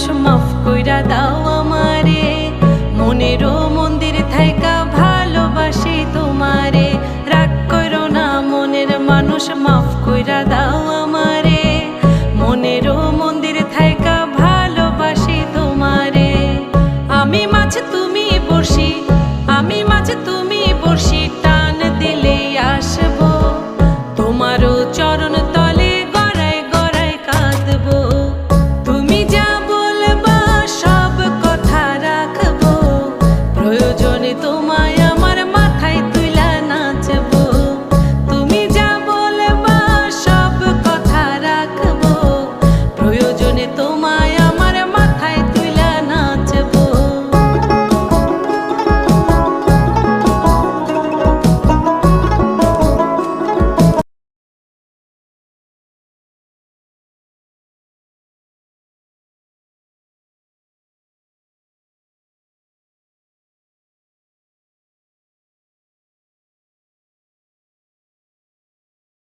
মানুষ মাফ কইরা দাও আমারে, মনেরও মন্দির থাইকা ভালোবাসি তোমারে। রাগ করো না মনের মানুষ মাফ কইরা দাও আমারে, মনেরও মন্দির থাইকা ভালোবাসি তোমারে। আমি মাছ তুমি বড়শি, আমি মাছ তুমি বড়শি।